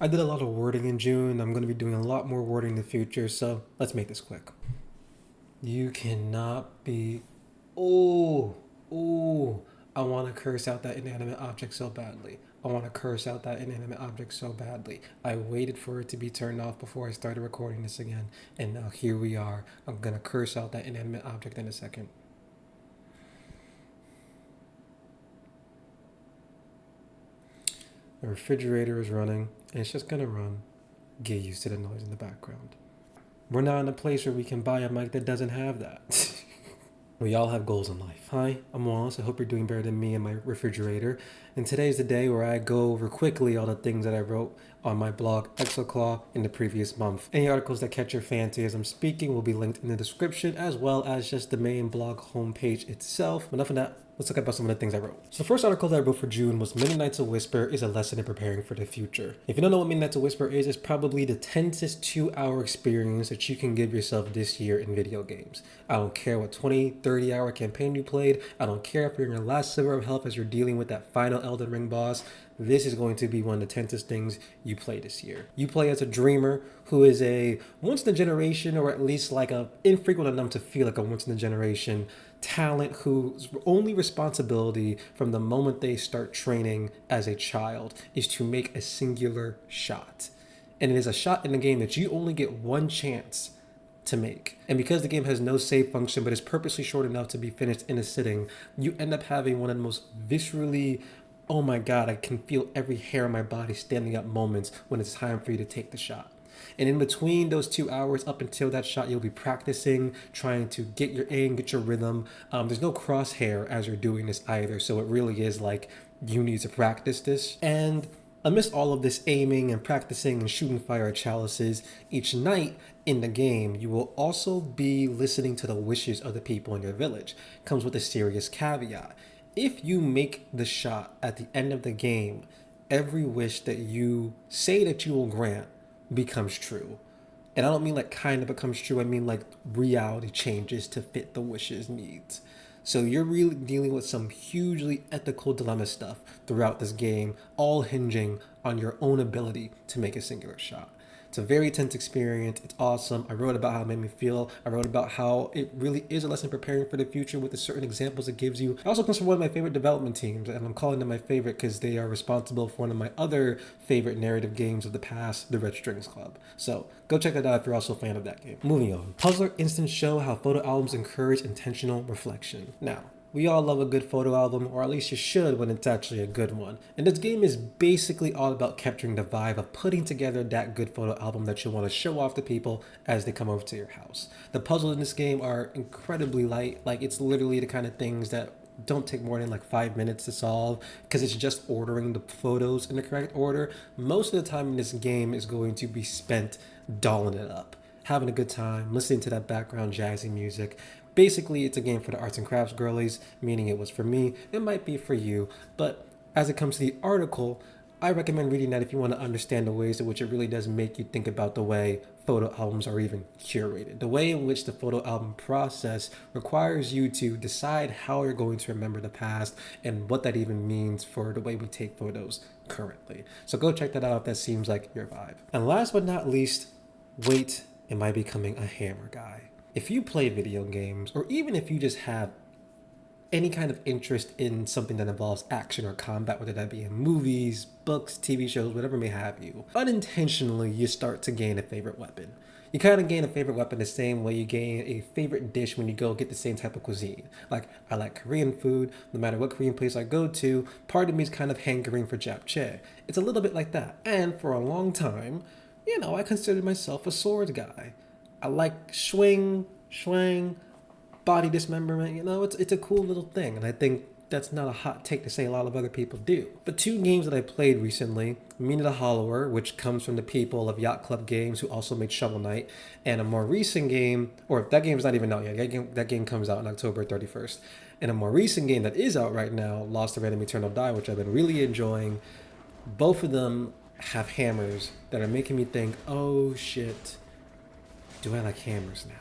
I did a lot of wording in June. I'm going to be doing a lot more wording in the future, so let's make this quick. You cannot be. Oh, oh. I want to curse out that inanimate object so badly. I want to curse out that inanimate object so badly. I waited for it to be turned off before I started recording this again, and now here we are. I'm going to curse out that inanimate object in a second. The refrigerator is running, and it's just going to run. Get used to the noise in the background. We're not in a place where we can buy a mic that doesn't have that. We all have goals in life. Hi, I'm Wallace. I hope you're doing better than me and my refrigerator. And today's the day where I go over quickly all the things that I wrote on my blog, Exalclaw, in the previous month. Any articles that catch your fancy as I'm speaking will be linked in the description, as well as just the main blog homepage itself. But enough of that. Let's talk about some of the things I wrote. So the first article that I wrote for June was Many Nights of Whisper is a lesson in preparing for the future. If you don't know what Many Nights of Whisper is, it's probably the tensest 2-hour experience that you can give yourself this year in video games. I don't care what 20, 30-hour campaign you played. I don't care if you're in your last sliver of health as you're dealing with that final Elden Ring boss. This is going to be one of the tensest things you play this year. You play as a dreamer who is a once in a generation, or at least like a infrequent enough to feel like a once in a generation talent whose only responsibility from the moment they start training as a child is to make a singular shot. And it is a shot in the game that you only get one chance to make. And because the game has no save function but is purposely short enough to be finished in a sitting, you end up having one of the most viscerally, oh my god, I can feel every hair on my body standing up moments when it's time for you to take the shot. And in between those 2 hours up until that shot, you'll be practicing, trying to get your aim, get your rhythm. There's no crosshair as you're doing this either, so it really is like you need to practice this. And amidst all of this aiming and practicing and shooting fire at chalices, each night in the game, you will also be listening to the wishes of the people in your village. Comes with a serious caveat. If you make the shot at the end of the game, every wish that you say that you will grant becomes true. And I don't mean like kind of becomes true, I mean like reality changes to fit the wish's needs. So you're really dealing with some hugely ethical dilemma stuff throughout this game, all hinging on your own ability to make a singular shot. It's a very tense experience. It's awesome. I wrote about how it made me feel. I wrote about how it really is a lesson preparing for the future with the certain examples it gives you. It also comes from one of my favorite development teams, and I'm calling them my favorite because they are responsible for one of my other favorite narrative games of the past, the Red Strings Club. So go check that out if you're also a fan of that game. Moving on. Puzzler instants show how photo albums encourage intentional reflection. Now, we all love a good photo album, or at least you should when it's actually a good one. And this game is basically all about capturing the vibe of putting together that good photo album that you want to show off to people as they come over to your house. The puzzles in this game are incredibly light. Like, it's literally the kind of things that don't take more than like 5 minutes to solve because it's just ordering the photos in the correct order. Most of the time in this game is going to be spent dolling it up, having a good time, listening to that background jazzy music. Basically, it's a game for the arts and crafts girlies, meaning it was for me. It might be for you, but as it comes to the article, I recommend reading that if you want to understand the ways in which it really does make you think about the way photo albums are even curated. The way in which the photo album process requires you to decide how you're going to remember the past and what that even means for the way we take photos currently. So go check that out if that seems like your vibe. And last but not least, wait, am I becoming a hammer guy? If you play video games, or even if you just have any kind of interest in something that involves action or combat, whether that be in movies, books, TV shows, whatever may have you, unintentionally you start to gain a favorite weapon. You kind of gain a favorite weapon the same way you gain a favorite dish when you go get the same type of cuisine. Like, I like Korean food. No matter what Korean place I go to, part of me is kind of hankering for japchae. It's a little bit like that. And for a long time, I considered myself a sword guy. I like swing, body dismemberment. It's a cool little thing. And I think that's not a hot take to say a lot of other people do. But 2 games that I played recently, Mina the Hollower, which comes from the people of Yacht Club Games, who also made Shovel Knight, and a more recent game, or that game's not even out yet. That game comes out on October 31st. And a more recent game that is out right now, Lost to Random Eternal Die, which I've been really enjoying. Both of them have hammers that are making me think, oh shit, do I like hammers now?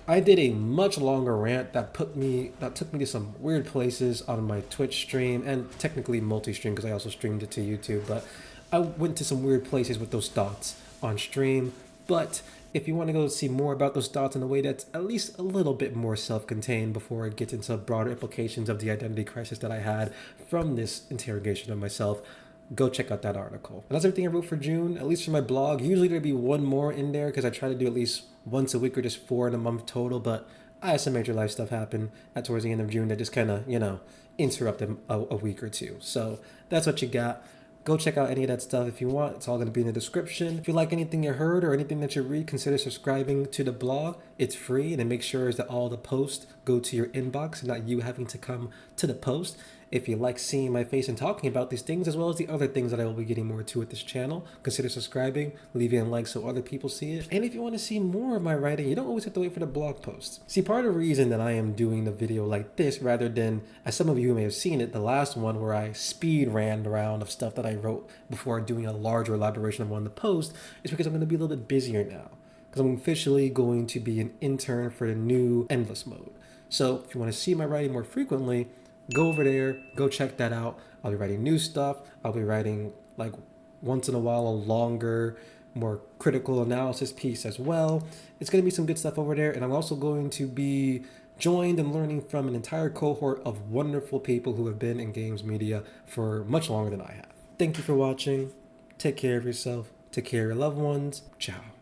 I did a much longer rant that took me to some weird places on my Twitch stream, and technically multi-stream because I also streamed it to YouTube. But I went to some weird places with those thoughts on stream, but if you want to go see more about those thoughts in a way that's at least a little bit more self-contained before it gets into broader implications of the identity crisis that I had from this interrogation of myself, go check out that article. And that's everything I wrote for June, at least for my blog. Usually there'd be one more in there because I try to do at least once a week or just 4 in a month total, but I had some major life stuff happen at towards the end of June that just kind of, interrupted a week or two. So that's what you got. Go check out any of that stuff if you want. It's all going to be in the description. If you like anything you heard or anything that you read, consider subscribing to the blog. It's free, and it makes sure that all the posts go to your inbox and not you having to come to the post. If you like seeing my face and talking about these things, as well as the other things that I will be getting more to with this channel, consider subscribing, leaving a like so other people see it. And if you want to see more of my writing, you don't always have to wait for the blog posts. See, part of the reason that I am doing the video like this, rather than, as some of you may have seen it, the last one where I speed ran around of stuff that I wrote before doing a larger elaboration of one of the posts, is because I'm going to be a little bit busier now. Because I'm officially going to be an intern for the new Endless mode. So if you want to see my writing more frequently, go over there, go check that out. I'll be writing new stuff. I'll be writing, like, once in a while, a longer, more critical analysis piece as well. It's going to be some good stuff over there. And I'm also going to be joined and learning from an entire cohort of wonderful people who have been in games media for much longer than I have. Thank you for watching. Take care of yourself. Take care of your loved ones. Ciao.